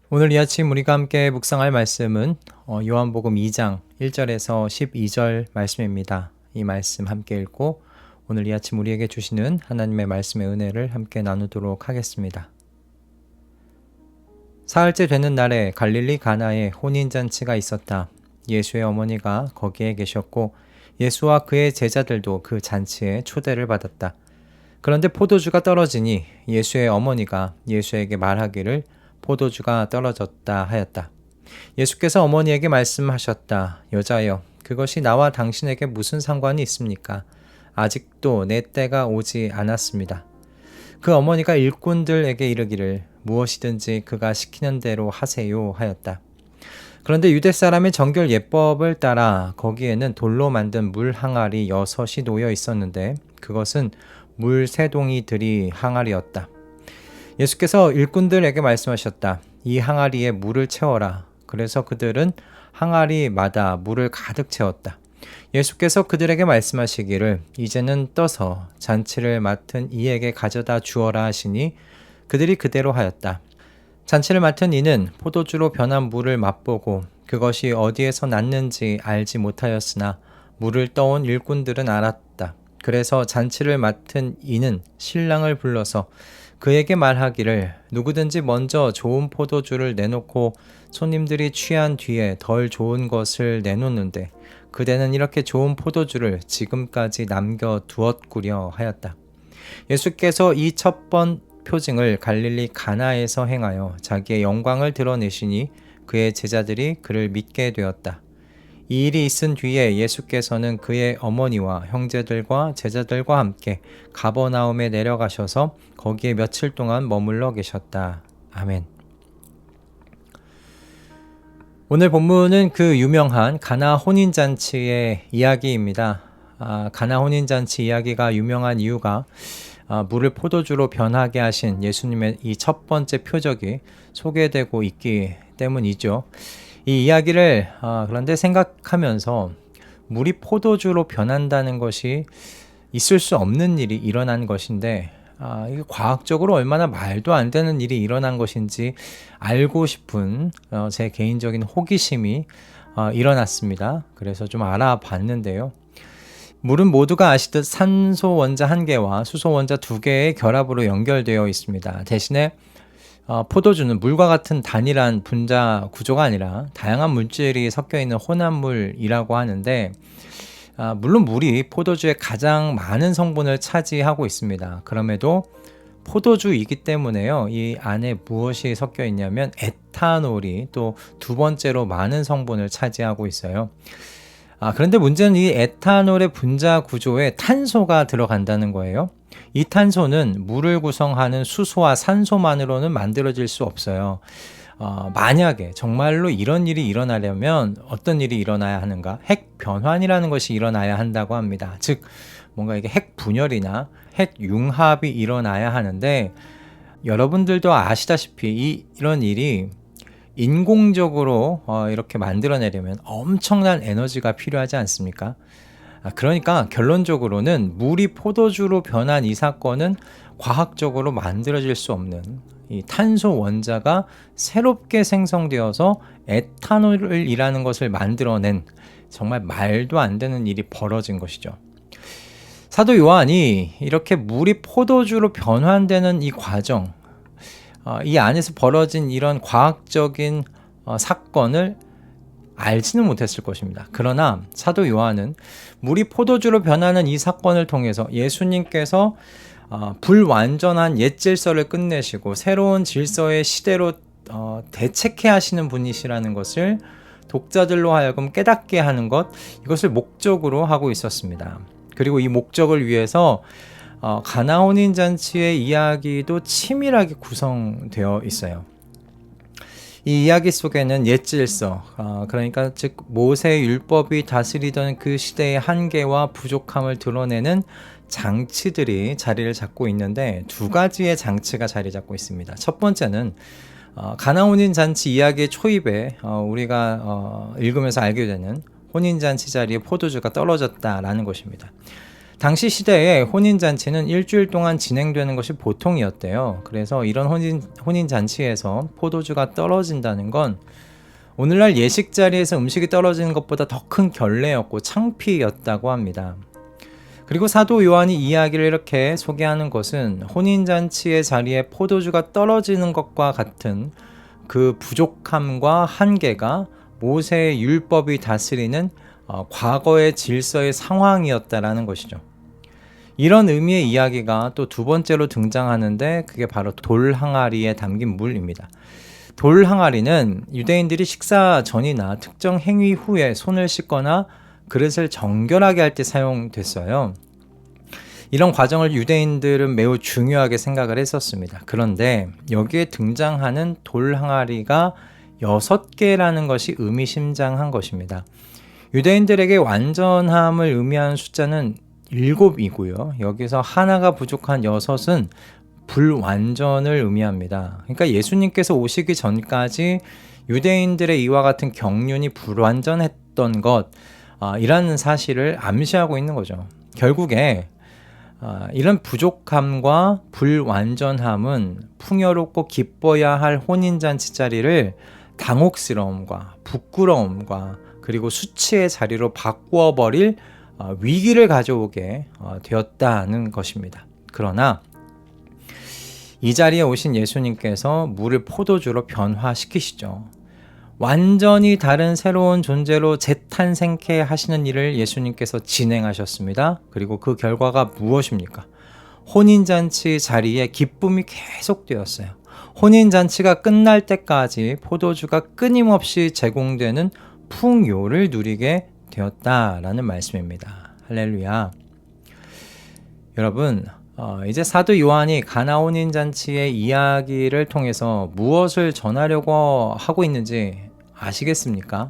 오늘 이 아침 우리가 함께 묵상할 말씀은 요한복음 2장 1절에서 12절 말씀입니다. 이 말씀 함께 읽고 오늘 이 아침 우리에게 주시는 하나님의 말씀의 은혜를 함께 나누도록 하겠습니다. 사흘째 되는 날에 갈릴리 가나에 혼인잔치가 있었다. 예수의 어머니가 거기에 계셨고 예수와 그의 제자들도 그 잔치에 초대를 받았다. 그런데 포도주가 떨어지니 예수의 어머니가 예수에게 말하기를 포도주가 떨어졌다 하였다. 예수께서 어머니에게 말씀하셨다. 여자여, 그것이 나와 당신에게 무슨 상관이 있습니까? 아직도 내 때가 오지 않았습니다. 그 어머니가 일꾼들에게 이르기를 무엇이든지 그가 시키는 대로 하세요 하였다. 그런데 유대 사람의 정결 예법을 따라 거기에는 돌로 만든 물 항아리 6이 놓여 있었는데 그것은 물 3동이들이 항아리였다. 예수께서 일꾼들에게 말씀하셨다. 이 항아리에 물을 채워라. 그래서 그들은 항아리마다 물을 가득 채웠다. 예수께서 그들에게 말씀하시기를 이제는 떠서 잔치를 맡은 이에게 가져다 주어라 하시니 그들이 그대로 하였다. 잔치를 맡은 이는 포도주로 변한 물을 맛보고 그것이 어디에서 났는지 알지 못하였으나 물을 떠온 일꾼들은 알았다. 그래서 잔치를 맡은 이는 신랑을 불러서 그에게 말하기를 누구든지 먼저 좋은 포도주를 내놓고 손님들이 취한 뒤에 덜 좋은 것을 내놓는데 그대는 이렇게 좋은 포도주를 지금까지 남겨두었구려 하였다. 예수께서 이 첫 번 표징을 갈릴리 가나에서 행하여 자기의 영광을 드러내시니 그의 제자들이 그를 믿게 되었다. 이 일이 있은 뒤에 예수께서는 그의 어머니와 형제들과 제자들과 함께 가버나움에 내려가셔서 거기에 며칠 동안 머물러 계셨다. 아멘. 오늘 본문은 그 유명한 가나 혼인잔치의 이야기입니다. 가나 혼인잔치 이야기가 유명한 이유가 물을 포도주로 변하게 하신 예수님의 이 첫 번째 표적이 소개되고 있기 때문이죠. 이 이야기를 그런데 생각하면서 물이 포도주로 변한다는 것이 있을 수 없는 일이 일어난 것인데 이게 과학적으로 얼마나 말도 안 되는 일이 일어난 것인지 알고 싶은 제 개인적인 호기심이 일어났습니다. 그래서 좀 알아봤는데요. 물은 모두가 아시듯 산소 원자 1개와 수소 원자 2개의 결합으로 연결되어 있습니다. 대신에 포도주는 물과 같은 단일한 분자 구조가 아니라 다양한 물질이 섞여 있는 혼합물이라고 하는데 물론 물이 포도주의 가장 많은 성분을 차지하고 있습니다. 그럼에도 포도주이기 때문에요. 이 안에 무엇이 섞여 있냐면 에탄올이 또 두 번째로 많은 성분을 차지하고 있어요. 그런데 문제는 이 에탄올의 분자 구조에 탄소가 들어간다는 거예요. 이 탄소는 물을 구성하는 수소와 산소만으로는 만들어질 수 없어요. 만약에 정말로 이런 일이 일어나려면 어떤 일이 일어나야 하는가? 핵 변환이라는 것이 일어나야 한다고 합니다. 즉 뭔가 이게 핵 분열이나 핵 융합이 일어나야 하는데 여러분들도 아시다시피 이런 일이 인공적으로 이렇게 만들어내려면 엄청난 에너지가 필요하지 않습니까? 그러니까 결론적으로는 물이 포도주로 변한 이 사건은 과학적으로 만들어질 수 없는 이 탄소 원자가 새롭게 생성되어서 에탄올이라는 것을 만들어낸 정말 말도 안 되는 일이 벌어진 것이죠. 사도 요한이 이렇게 물이 포도주로 변환되는 이 과정, 이 안에서 벌어진 이런 과학적인 사건을 알지는 못했을 것입니다. 그러나 사도 요한은 물이 포도주로 변하는 이 사건을 통해서 예수님께서 불완전한 옛 질서를 끝내시고 새로운 질서의 시대로 대체케 하시는 분이시라는 것을 독자들로 하여금 깨닫게 하는 것, 이것을 목적으로 하고 있었습니다. 그리고 이 목적을 위해서 가나 혼인잔치의 이야기도 치밀하게 구성되어 있어요. 이 이야기 속에는 옛 질서, 그러니까 즉 모세의 율법이 다스리던 그 시대의 한계와 부족함을 드러내는 장치들이 자리를 잡고 있는데 두 가지의 장치가 자리 잡고 있습니다. 첫 번째는 가나 혼인잔치 이야기의 초입에 우리가 읽으면서 알게 되는 혼인잔치 자리에 포도주가 떨어졌다라는 것입니다. 당시 시대에 혼인잔치는 일주일 동안 진행되는 것이 보통이었대요. 그래서 이런 혼인잔치에서 포도주가 떨어진다는 건 오늘날 예식 자리에서 음식이 떨어지는 것보다 더 큰 결례였고 창피였다고 합니다. 그리고 사도 요한이 이야기를 이렇게 소개하는 것은 혼인잔치의 자리에 포도주가 떨어지는 것과 같은 그 부족함과 한계가 모세의 율법이 다스리는 과거의 질서의 상황이었다라는 것이죠. 이런 의미의 이야기가 또 두 번째로 등장하는데 그게 바로 돌 항아리에 담긴 물입니다. 돌 항아리는 유대인들이 식사 전이나 특정 행위 후에 손을 씻거나 그릇을 정결하게 할 때 사용됐어요. 이런 과정을 유대인들은 매우 중요하게 생각을 했었습니다. 그런데 여기에 등장하는 돌 항아리가 6개라는 것이 의미심장한 것입니다. 유대인들에게 완전함을 의미하는 숫자는 7이고요. 여기서 하나가 부족한 6은 불완전을 의미합니다. 그러니까 예수님께서 오시기 전까지 유대인들의 이와 같은 경륜이 불완전했던 것, 이라는 사실을 암시하고 있는 거죠. 결국에 이런 부족함과 불완전함은 풍요롭고 기뻐야 할 혼인잔치 자리를 당혹스러움과 부끄러움과 그리고 수치의 자리로 바꾸어 버릴 위기를 가져오게 되었다는 것입니다. 그러나 이 자리에 오신 예수님께서 물을 포도주로 변화시키시죠. 완전히 다른 새로운 존재로 재탄생케 하시는 일을 예수님께서 진행하셨습니다. 그리고 그 결과가 무엇입니까? 혼인잔치 자리에 기쁨이 계속되었어요. 혼인잔치가 끝날 때까지 포도주가 끊임없이 제공되는 풍요를 누리게 되었다라는 말씀입니다. 할렐루야. 여러분, 이제 사도 요한이 가나 혼인잔치의 이야기를 통해서 무엇을 전하려고 하고 있는지 아시겠습니까?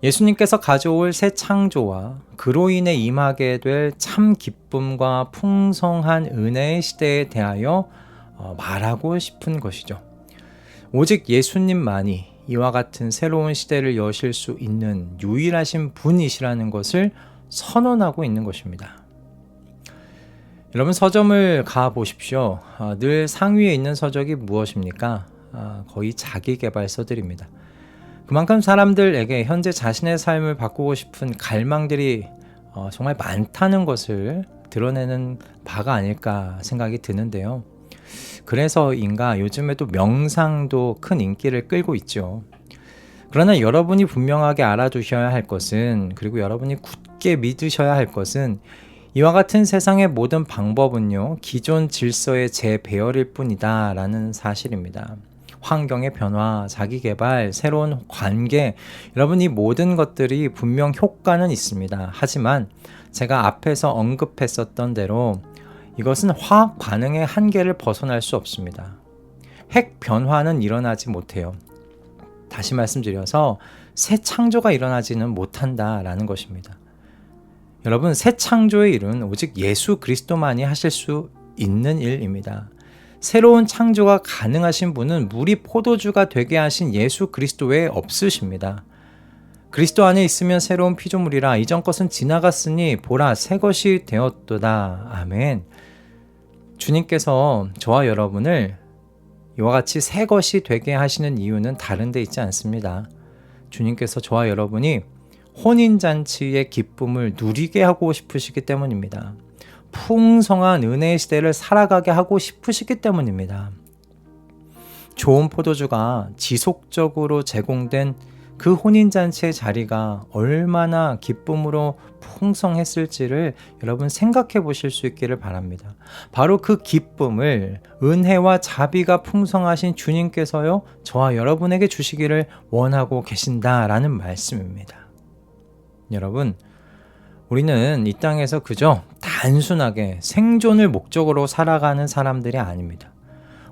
예수님께서 가져올 새 창조와 그로 인해 임하게 될 참 기쁨과 풍성한 은혜의 시대에 대하여 말하고 싶은 것이죠. 오직 예수님만이 이와 같은 새로운 시대를 여실 수 있는 유일하신 분이시라는 것을 선언하고 있는 것입니다. 여러분, 서점을 가 보십시오. 늘 상위에 있는 서적이 무엇입니까? 거의 자기계발서들입니다. 그만큼 사람들에게 현재 자신의 삶을 바꾸고 싶은 갈망들이 정말 많다는 것을 드러내는 바가 아닐까 생각이 드는데요. 그래서인가 요즘에도 명상도 큰 인기를 끌고 있죠. 그러나 여러분이 분명하게 알아두셔야 할 것은, 그리고 여러분이 굳게 믿으셔야 할 것은, 이와 같은 세상의 모든 방법은요, 기존 질서의 재배열일 뿐이다 라는 사실입니다. 환경의 변화, 자기개발, 새로운 관계, 여러분 이 모든 것들이 분명 효과는 있습니다. 하지만 제가 앞에서 언급했었던 대로 이것은 화학 반응의 한계를 벗어날 수 없습니다. 핵 변화는 일어나지 못해요. 다시 말씀드려서 새 창조가 일어나지는 못한다라는 것입니다. 여러분, 새 창조의 일은 오직 예수 그리스도만이 하실 수 있는 일입니다. 새로운 창조가 가능하신 분은 물이 포도주가 되게 하신 예수 그리스도 외에 없으십니다. 그리스도 안에 있으면 새로운 피조물이라 이전 것은 지나갔으니 보라 새 것이 되었도다. 아멘. 주님께서 저와 여러분을 이와 같이 새 것이 되게 하시는 이유는 다른 데 있지 않습니다. 주님께서 저와 여러분이 혼인잔치의 기쁨을 누리게 하고 싶으시기 때문입니다. 풍성한 은혜의 시대를 살아가게 하고 싶으시기 때문입니다. 좋은 포도주가 지속적으로 제공된 그 혼인잔치의 자리가 얼마나 기쁨으로 풍성했을지를 여러분 생각해 보실 수 있기를 바랍니다. 바로 그 기쁨을 은혜와 자비가 풍성하신 주님께서요, 저와 여러분에게 주시기를 원하고 계신다라는 말씀입니다. 여러분, 우리는 이 땅에서 그저 단순하게 생존을 목적으로 살아가는 사람들이 아닙니다.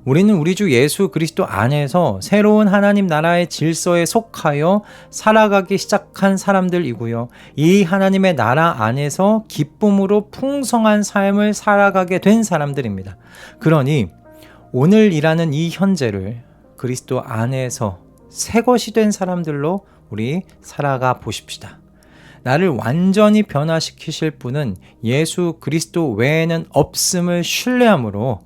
우리는 우리 주 예수 그리스도 안에서 새로운 하나님 나라의 질서에 속하여 살아가기 시작한 사람들이고요. 이 하나님의 나라 안에서 기쁨으로 풍성한 삶을 살아가게 된 사람들입니다. 그러니 오늘 일하는 이 현재를 그리스도 안에서 새 것이 된 사람들로 우리 살아가 보십시다. 나를 완전히 변화시키실 분은 예수 그리스도 외에는 없음을 신뢰함으로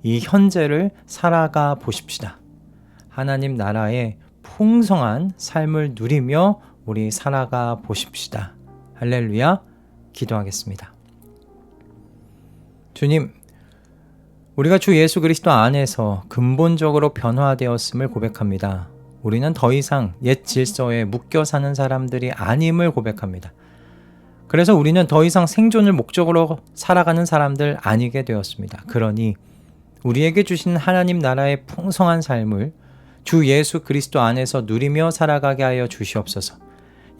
이 현재를 살아가 보십시다. 하나님 나라의 풍성한 삶을 누리며 우리 살아가 보십시다. 할렐루야. 기도하겠습니다. 주님, 우리가 주 예수 그리스도 안에서 근본적으로 변화되었음을 고백합니다. 우리는 더 이상 옛 질서에 묶여 사는 사람들이 아님을 고백합니다. 그래서 우리는 더 이상 생존을 목적으로 살아가는 사람들 아니게 되었습니다. 그러니 우리에게 주신 하나님 나라의 풍성한 삶을 주 예수 그리스도 안에서 누리며 살아가게 하여 주시옵소서.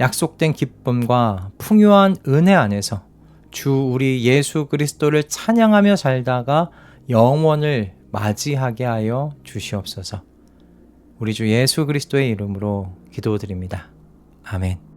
약속된 기쁨과 풍요한 은혜 안에서 주 우리 예수 그리스도를 찬양하며 살다가 영원을 맞이하게 하여 주시옵소서. 우리 주 예수 그리스도의 이름으로 기도드립니다. 아멘.